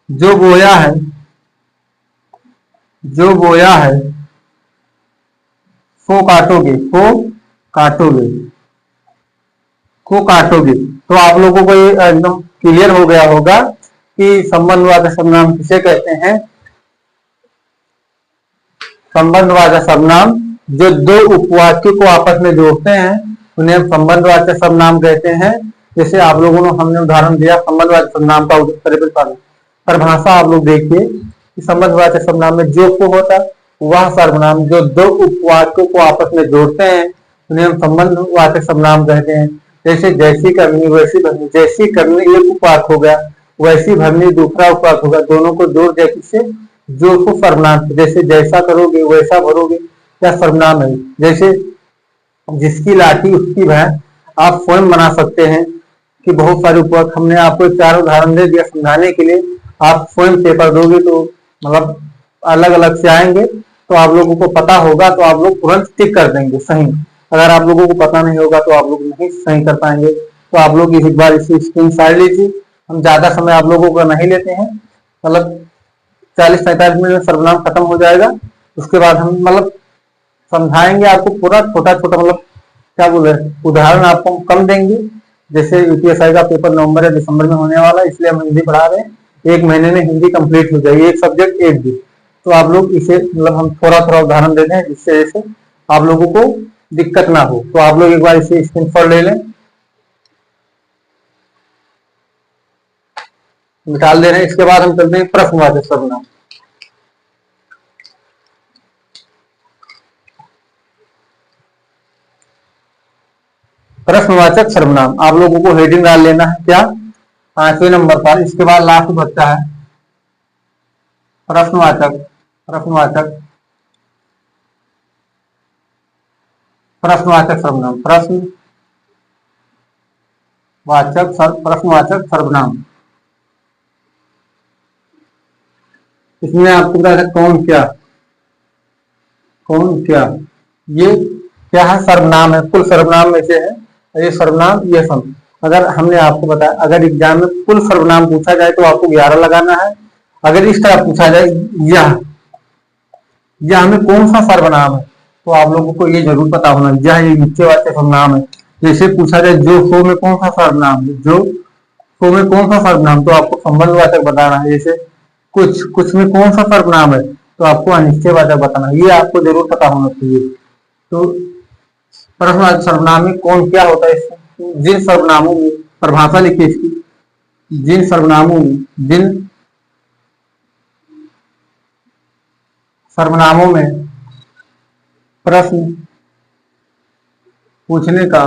Speaker 1: जो बोया है, जो बोया है सो काटोगे, सो काटोगे, को काटोगे। तो आप लोगों को ये एकदम क्लियर हो गया होगा कि संबंधवाचक सर्वनाम किसे कहते हैं। संबंधवाचक सर्वनाम जो दो उपवाक्यों को आपस में जोड़ते हैं उन्हें हम संबंधवाचक सर्वनाम कहते हैं। जैसे आप लोगों ने, हमने उदाहरण दिया संबंधवाचक सर्वनाम का परिभाषा आप लोग देखिए कि संबंधवाचक सर्वनाम में जो को होता है वह सर्वनाम जो दो उपवाक्यों को आपस में जोड़ते हैं उन्हें हम संबंधवाचक सर्वनाम कहते हैं। जैसे जैसी करनी वैसी भरनी, जैसी करनी एक उपवाक्य हो गया, वैसी भरनी दूसरा उपवाक्य होगा, दोनों को जोड़ जैसी से जो को सर्वनाम। जैसे जैसा करोगे वैसा भरोगे, क्या सर्वनाम है। जैसे जिसकी लाठी उसकी भैंस, आप स्वयं बना सकते हैं कि बहुत सारे उपवाक्य। हमने आपको चार उदाहरण दे दिया समझाने के लिए, आप स्वयं पेपर दोगे तो मतलब अलग अलग से आएंगे, तो आप लोगों को पता होगा तो आप लोग तुरंत टिक कर देंगे सही। अगर आप लोगों को पता नहीं होगा तो आप लोग नहीं सही कर पाएंगे। तो आप लोग एक बार इसे स्क्रीनशॉट लीजिए। हम ज्यादा समय आप लोगों का नहीं लेते हैं, मतलब 40-45 मिनट में सर्वनाम खत्म हो जाएगा। उसके बाद हम मतलब समझाएंगे आपको पूरा छोटा छोटा, मतलब क्या बोले, उदाहरण आपको कम देंगे। जैसे यूपीएसआई का पेपर नवंबर या दिसंबर में होने वाला है, इसलिए हम हिंदी पढ़ा रहे हैं। 1 महीने में हिंदी कंप्लीट हो जाएगी, एक सब्जेक्ट एक दिन। तो आप लोग इसे मतलब हम थोड़ा थोड़ा उदाहरण देते हैं जिससे जैसे आप लोगों को दिक्कत ना हो। तो आप लोग एक बार इसे स्क्रीनशॉट ले लें, निकाल दे रहे हैं। इसके बाद हम चलते हैं प्रश्नवाचक सर्वनाम। प्रश्नवाचक सर्वनाम आप लोगों को हेडिंग डाल लेना है, क्या 5वें नंबर पर। इसके बाद लास्ट बचता है प्रश्नवाचक, प्रश्नवाचक, प्रश्नवाचक सर्वनाम, प्रश्नवाचक सर्वनाम। इसमें आपको बता सकते कौन क्या, कौन क्या, ये क्या है, सर्वनाम है, कुल सर्वनाम में से है। ये सर्वनाम, ये सम। अगर हमने आपको बताया अगर एग्जाम में कुल सर्वनाम पूछा जाए तो आपको 11 लगाना है। अगर इस तरह पूछा जाए यह में कौन सा सर्वनाम है तो आप लोगों को ये जरूर पता होना, यह निश्चयवाचक सर्वनाम है। जैसे पूछा जाए जो सो में कौन सा सर्वनाम है, जो सो में कौन सा सर्वनाम, तो आपको संबंधवाचक बताना है। जैसे कुछ, कुछ में कौन सा सर्वनाम है तो आपको अनिश्चयवाचक बताना है। ये आपको जरूर पता होना चाहिए। तो प्रश्नवाचक सर्वनाम में कौन क्या होता है, जिन सर्वनामों में, परिभाषा लिखिए इसकी, जिन सर्वनामों में, जिन सर्वनामों में प्रश्न पूछने का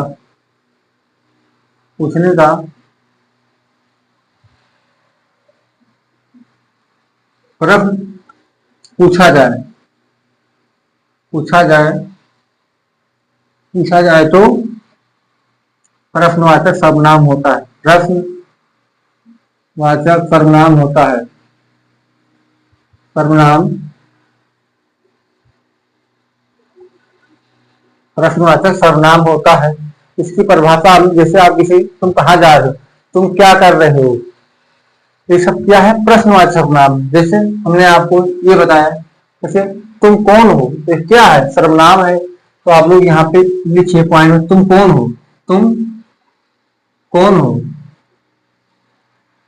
Speaker 1: प्रश्न पूछा जाए, पूछा जाए तो प्रश्नवाचक सर्वनाम होता है। प्रश्नवाचक सर्वनाम होता है, सर्वनाम प्रश्नवाचक सर्वनाम होता है। इसकी परिभाषा, जैसे आप किसी, तुम कहाँ जा रहे हो, तुम क्या कर रहे हो, ये सब क्या है, प्रश्नवाचक सर्वनाम। जैसे हमने आपको ये बताया, जैसे तुम कौन हो, ये क्या है, सर्वनाम है। तो आप लोग यहाँ पे लिखिए पॉइंट में, तुम कौन हो, तुम कौन हो,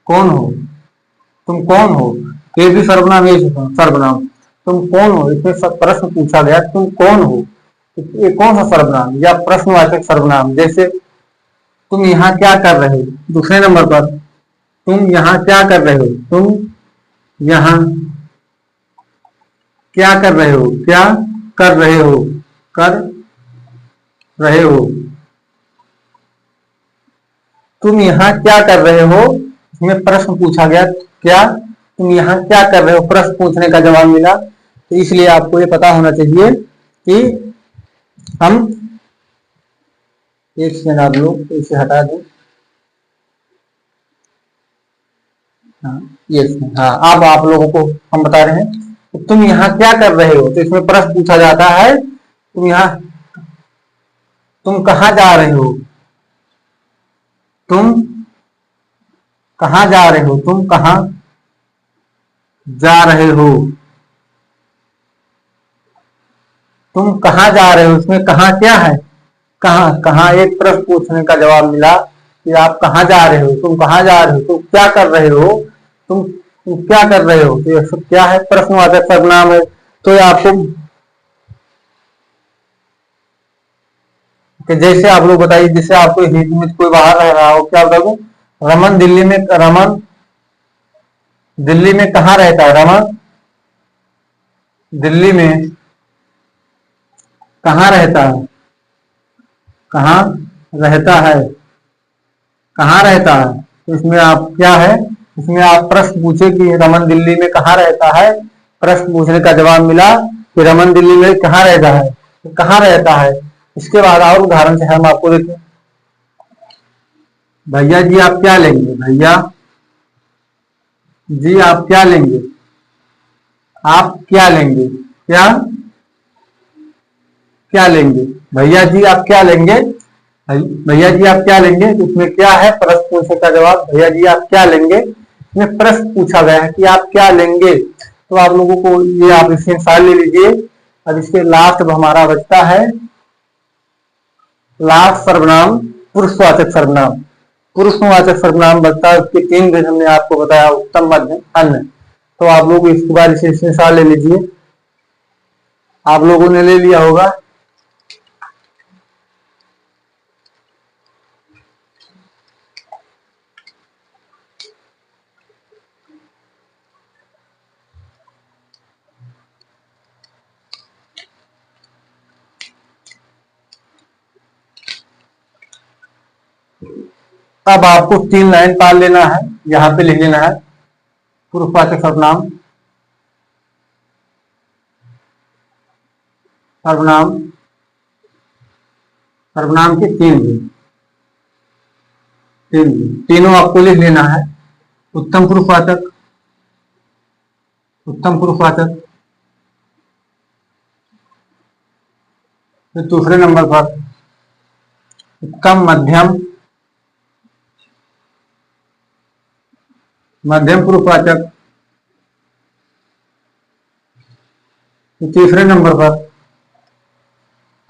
Speaker 1: कौन हो, तुम कौन हो, ये भी सर्वनाम, ये सर्वनाम। तुम कौन हो, इसमें सब प्रश्न पूछा गया, तुम कौन हो, ये कौन सा सर्वनाम या प्रश्नवाचक सर्वनाम। जैसे तुम यहाँ क्या कर रहे हो, दूसरे नंबर पर तुम यहाँ क्या कर रहे हो, तुम यहाँ क्या कर रहे हो, क्या कर रहे हो, कर रहे हो, तुम यहाँ क्या कर रहे हो, इसमें प्रश्न पूछा गया, क्या तुम यहाँ क्या कर रहे हो, प्रश्न पूछने का जवाब मिला। तो इसलिए आपको ये पता होना चाहिए कि हम, एक सेकंड आप लोग इसे हटा दें, हाँ, अब आप लोगों को हम बता रहे हैं तो तुम यहाँ क्या कर रहे हो, तो इसमें प्रश्न पूछा जाता है, तुम यहाँ तुम कहाँ जा रहे हो, तुम कहाँ जा रहे हो, तुम कहाँ जा रहे हो, तुम कहाँ जा रहे हो, इसमें कहाँ क्या है, कहाँ कहाँ एक प्रश्न पूछने का जवाब मिला कि आप कहाँ जा रहे हो, तुम कहाँ जा रहे हो, तुम क्या कर रहे हो, तुम क्या कर रहे हो, तो ये सब क्या है, प्रश्नवाचक सर्वनाम है। तो ये आपको कि जैसे आप लोग बताइए, जैसे आपको हित में कोई बाहर रह रहा हो, क्या बता दूं, रमन दिल्ली में कहाँ रहता है, रमन दिल्ली में कहाँ रहता है, कहाँ रहता है, कहाँ रहता है। तो इसमें आप क्या है, इसमें आप प्रश्न पूछे कि रमन दिल्ली में कहाँ रहता है, प्रश्न पूछने का जवाब मिला कि रमन दिल्ली में कहाँ रहता है, तो कहाँ रहता है। इसके बाद और उदाहरण से हम आपको देखें, भैया जी आप क्या लेंगे, भैया जी आप क्या लेंगे, आप क्या लेंगे, क्या क्या लेंगे, भैया जी आप क्या लेंगे, भैया जी आप क्या लेंगे, इसमें क्या है, प्रश्न पूछने का जवाब, भैया जी आप क्या लेंगे, इसमें प्रश्न पूछा गया है कि आप क्या लेंगे। तो आप लोगों को ये आप इसमें साल ले लीजिए। अब इसके लास्ट अब हमारा बचता है लास्ट सर्वनाम, पुरुषवाचक सर्वनाम। पुरुषवाचक सर्वनाम बचता है, उसके तीन भेद हमने आपको बताया, उत्तम, मध्यम, अन्य। तो आप लोग इसके बाद इसे साल ले लीजिए, आप लोगों ने ले लिया होगा। अब आपको 3 लाइन पाल लेना है, यहाँ पे लिख लेना है पुरुषवाचक सर्वनाम, सर्वनाम, सर्वनाम के तीनों आपको लिख लेना है। उत्तम पुरुषवाचक, उत्तम पुरुषवाचक, फिर दूसरे नंबर पर उत्तम मध्यम, मध्यम पुरुषवाचक, तीसरे नंबर पर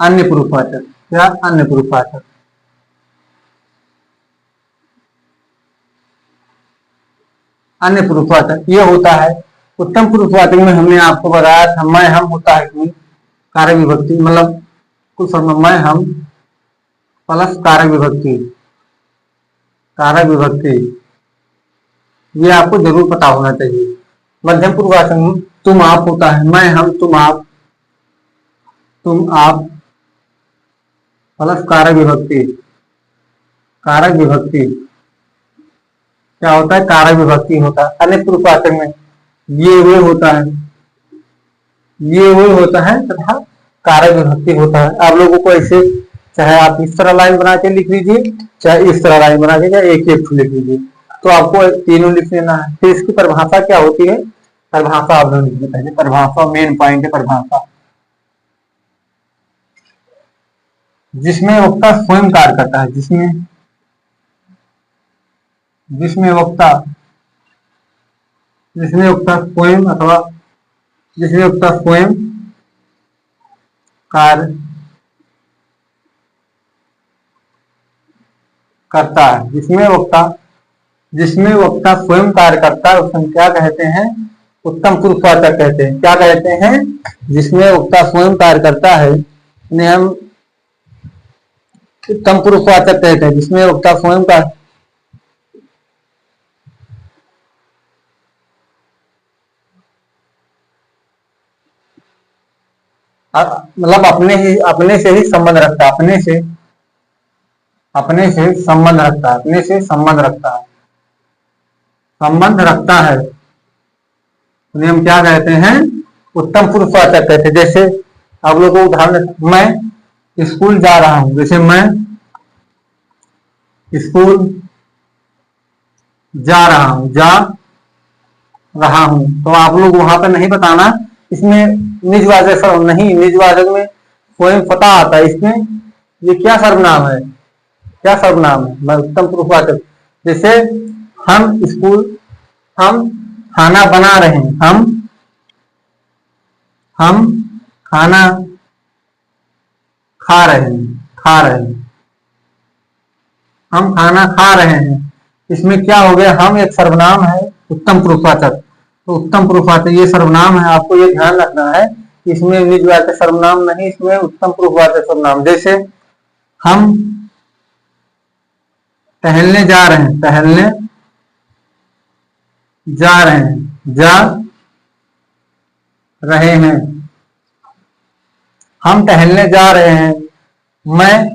Speaker 1: अन्य पुरुषवाचक, क्या अन्य पुरुषवाचक। अन्य पुरुषवाचक ये होता है। उत्तम पुरुषवाचक में हमने आपको बताया था मैं हम होता है कि कारक विभक्ति, मतलब कुछ समय मैं हम प्लस कारक विभक्ति, कारक विभक्ति ये आपको जरूर पता होना चाहिए। मध्यम पुरुषवाचक में तुम आप होता है, मैं हम तुम आप, तुम आप प्लस कारक विभक्ति, कारक विभक्ति क्या होता है, कारक विभक्ति होता है। अन्य पुरुषवाचक में ये वे होता है, ये वे होता है तथा कारक विभक्ति होता है। आप लोगों को ऐसे चाहे आप इस तरह लाइन बना के लिख लीजिए, चाहे इस तरह लाइन बना के, चाहे एक एक लिख लीजिए, तो आपको तीनों लिख लेना है। फिर इसकी परिभाषा क्या होती है, परिभाषा आप लोग लिखिए पहले, परिभाषा मेन पॉइंट है परिभाषा, जिसमें वक्ता स्वयं कार्य करता है, जिसमें वक्ता स्वयं अथवा जिसमें वक्ता स्वयं कार्य करता है, जिसमें वक्ता स्वयं कार्य करता है, उसमें क्या कहते हैं, उत्तम पुरुषवाचक कहते हैं। क्या कहते हैं, जिसमें वक्ता स्वयं कार्य करता है उन्हें हम उत्तम पुरुषवाचक कहते हैं। जिसमें वक्ता स्वयं का मतलब अपने से ही संबंध रखता है, अपने से संबंध रखता है, अपने से संबंध रखता है, संबंध रखता है, उन्हें हम क्या कहते हैं, उत्तम पुरुषवाचक कहते हैं। जैसे आप लोगों को उदाहरण, मैं स्कूल जा रहा हूं, जैसे मैं स्कूल जा रहा हूं, तो आप लोग वहां पर नहीं बताना, इसमें निजवाचक नहीं, निजवाचक में स्वयं पता आता है, इसमें ये क्या सर्वनाम है, क्या सर्वनाम है, मैं उत्तम पुरुषवाचक। जैसे हम स्कूल, हम खाना बना रहे हैं, हम खाना खा रहे हैं, खा रहे हैं, हम खाना खा रहे हैं। इसमें क्या हो गया, हम एक सर्वनाम है उत्तम पुरुषवाचक। तो उत्तम पुरुषवाचक ये सर्वनाम है, आपको ये ध्यान रखना है इसमें निजवाचक सर्वनाम नहीं, इसमें उत्तम पुरुषवाचक सर्वनाम। जैसे हम टहलने जा रहे हैं, टहलने जा रहे हैं, जा रहे हैं, हम टहलने जा रहे हैं। मैं,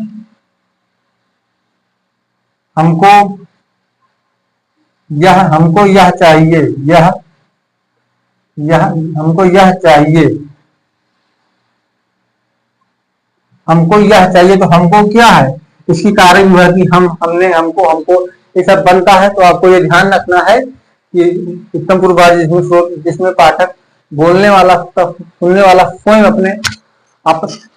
Speaker 1: हमको यह चाहिए, यह हमको यह चाहिए, हमको यह चाहिए। तो हमको क्या है, इसकी कार्य विभक्ति हम, हमने, हमको, हमको ये सब बनता है। तो आपको ये ध्यान रखना है कि उत्तम पुरुषवाचक जिसमें पाठक बोलने वाला, सुनने वाला स्वयं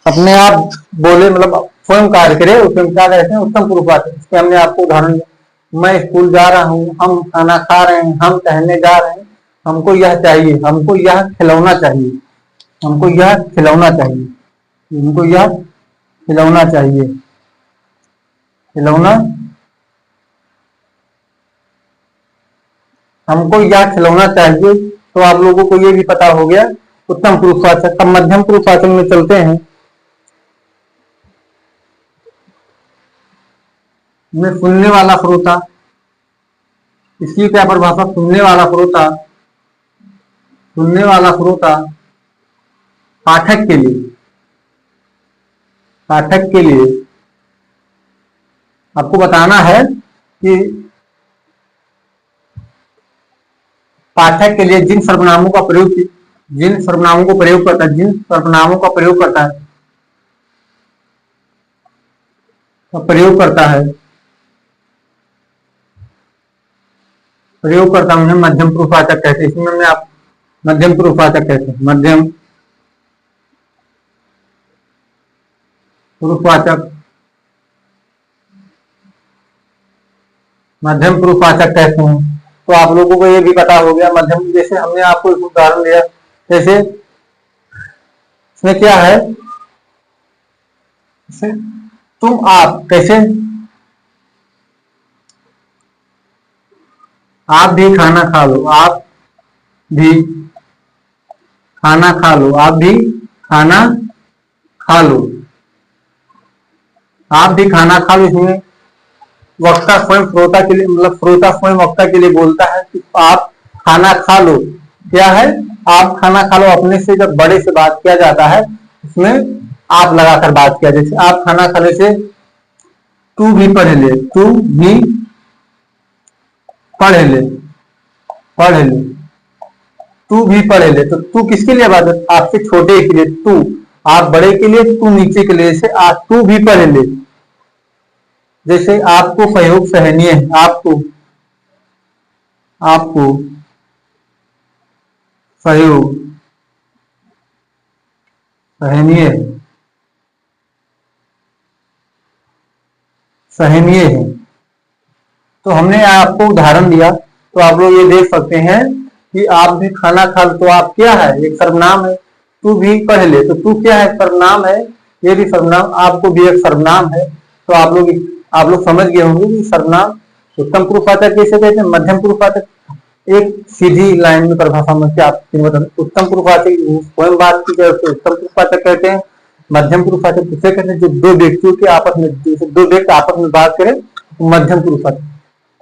Speaker 1: अपने आप बोले, मतलब स्वयं कार्य करे, उसमें क्या कहते हैं, उत्तम पुरुषवाचक। इसके हमने आपको उदाहरण दिया, मैं स्कूल जा रहा हूँ, हम खाना खा रहे हैं, हम टहलने जा रहे हैं, हमको यह चाहिए, हमको यह खिलौना चाहिए, हमको यह खिलौना चाहिए, हमको यह खिलौना चाहिए, खिलौना, हमको यह खिलौना चाहिए। तो आप लोगों को ये भी पता हो गया उत्तम पुरुषवाचक। अब मध्यम पुरुषवाचक में चलते हैं। में सुनने वाला श्रोता, इसकी क्या परिभाषा, सुनने वाला श्रोता, सुनने वाला श्रोता पाठक के लिए, पाठक के लिए आपको बताना है कि पाठक के लिए जिन सर्वनामों का प्रयोग, जिन सर्वनामों को प्रयोग करता है, जिन सर्वनामों का प्रयोग करता है, प्रयोग करता है, प्रयोग करता हूं, मध्यम पुरुषवाचक कहते हैं। इसमें मैं आप मध्यम पुरुषवाचक कहते हैं, मध्यम पुरुषवाचक, मध्यम पुरुषवाचक कहते हैं। तो आप लोगों को ये भी पता हो गया मध्यम, जैसे हमने आपको एक उदाहरण दिया, जैसे इसमें क्या है, तुम, आप, कैसे, आप भी खाना खा लो, आप भी खाना खा लो, आप भी खाना खा लो, आप भी खाना खा लो। इसमें वक्ता स्वयं श्रोता के लिए, मतलब श्रोता स्वयं वक्ता के लिए बोलता है कि आप खाना खा लो। क्या है, आप खाना खा लो। अपने से जब बड़े से बात किया जाता है उसमें आप लगाकर बात किया, जैसे आप खाना खाने से तू भी पढ़ ले, तू भी पढ़ ले, पढ़ ले, तू भी पढ़ ले। तो तू किसके लिए बात है, आपसे छोटे के लिए तू, आप बड़े के लिए तू, नीचे के लिए जैसे आप तू भी पढ़ ले। जैसे आपको सहयोग सहनीय है, आपको, आपको सहयोग सहनीय, सहनीय है। तो हमने आपको उदाहरण दिया, तो आप लोग ये देख सकते हैं कि आप भी खाना खा लो। तो आप क्या है, एक सर्वनाम है, तू भी पढ़ ले। तो तू क्या है, सर्वनाम है, ये भी सर्वनाम, आपको भी एक सर्वनाम है। तो आप लोग समझ गए होंगे कि सर्वनाम उत्तम पुरुषवाचक कैसे कहते हैं, मध्यम पुरुषवाचक। एक सीधी लाइन में परिभाषा में क्या आप उत्तम पुरुषवाचक स्वयं बात की जाए तो उत्तम पुरुषवाचक कहते हैं। मध्यम पुरुषवाचक किसे कहते हैं, जो दो व्यक्तियों के आपस में, दो व्यक्ति आपस में बात करें तो मध्यम पुरुषवाचक।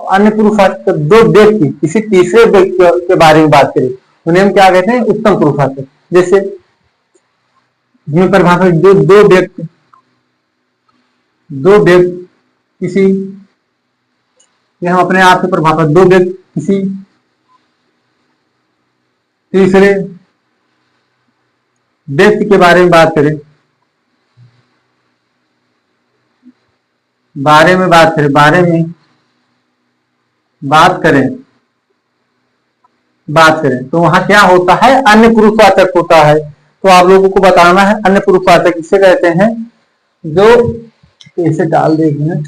Speaker 1: अन्य पुरुषवाचक दो व्यक्ति किसी तीसरे व्यक्ति के बारे में बात करें उन्हें हम क्या कहते हैं, उत्तम पुरुषवाचक। जैसे परिभाषा, जो दो व्यक्ति किसी, हम अपने आप से परिभाषा, दो व्यक्ति किसी तीसरे व्यक्ति के बारे में बात करें, बारे में बात करें, बारे में बात करें, बात करें, तो वहां क्या होता है, अन्य पुरुषवाचक होता है। तो आप लोगों को बताना है अन्य पुरुषवाचक किसे कहते हैं, जो तो इसे डाल देंगे।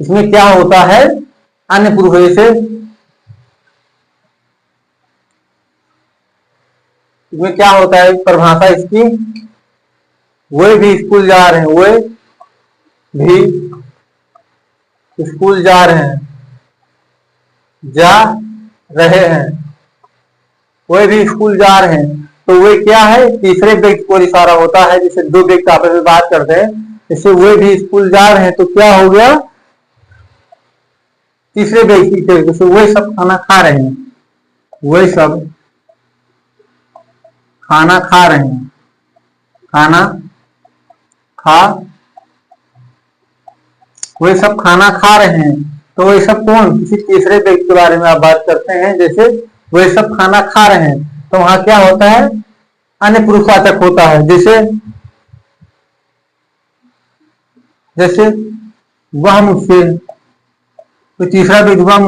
Speaker 1: इसमें क्या होता है, अन्य पुरुष, जैसे इसमें क्या होता है, परिभाषा इसकी, वे भी स्कूल जा रहे हैं, वे भी स्कूल जा रहे हैं, जा रहे हैं, वे भी स्कूल जा रहे हैं। तो वे क्या है, तीसरे व्यक्ति को इशारा होता है, जैसे दो व्यक्ति आपस में बात करते हैं, जैसे वे भी स्कूल जा रहे हैं, तो क्या हो गया, तीसरे व्यक्ति के, जैसे वे सब खाना खा रहे हैं, वे सब खाना खा रहे हैं, खाना खा, वे सब खाना खा रहे हैं। तो वे सब कौन, किसी तीसरे व्यक्ति के बारे में आप बात करते हैं, जैसे वे सब खाना खा रहे हैं, तो वहां क्या होता है, अन्य पुरुषवाचक होता है। जैसे जैसे वह मुझसे, तो तीसरा व्यक्ति वह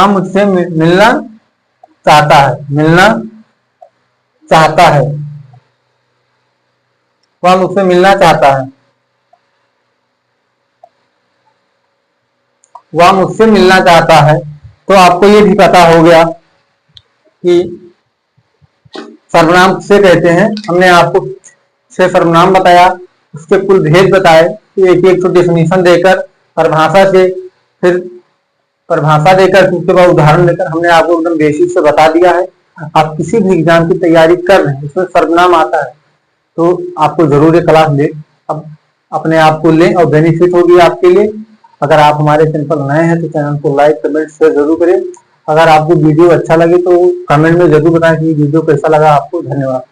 Speaker 1: मुझसे मिलना चाहता है, मिलना चाहता है, वह मुझसे मिलना चाहता है, वह मुझसे मिलना चाहता है। तो आपको ये भी पता हो गया कि सर्वनाम किसे कहते हैं। हमने आपको 6 सर्वनाम बताया, उसके कुल भेद बताए, एक एक तो डेफिनेशन देकर, परिभाषा से, फिर परिभाषा देकर, उसके बाद उदाहरण देकर हमने आपको एकदम बेसिक से बता दिया है। आप किसी भी एग्जाम की तैयारी कर रहे हैं, इसमें सर्वनाम आता है, तो आपको जरूर ये क्लास ले, अब अपने आप को लें और बेनिफिट होगी आपके लिए। अगर आप हमारे चैनल पर नए हैं तो चैनल को लाइक, कमेंट, शेयर जरूर करें। अगर आपको वीडियो अच्छा लगे तो कमेंट में जरूर बताएं कि वीडियो कैसा लगा आपको। धन्यवाद।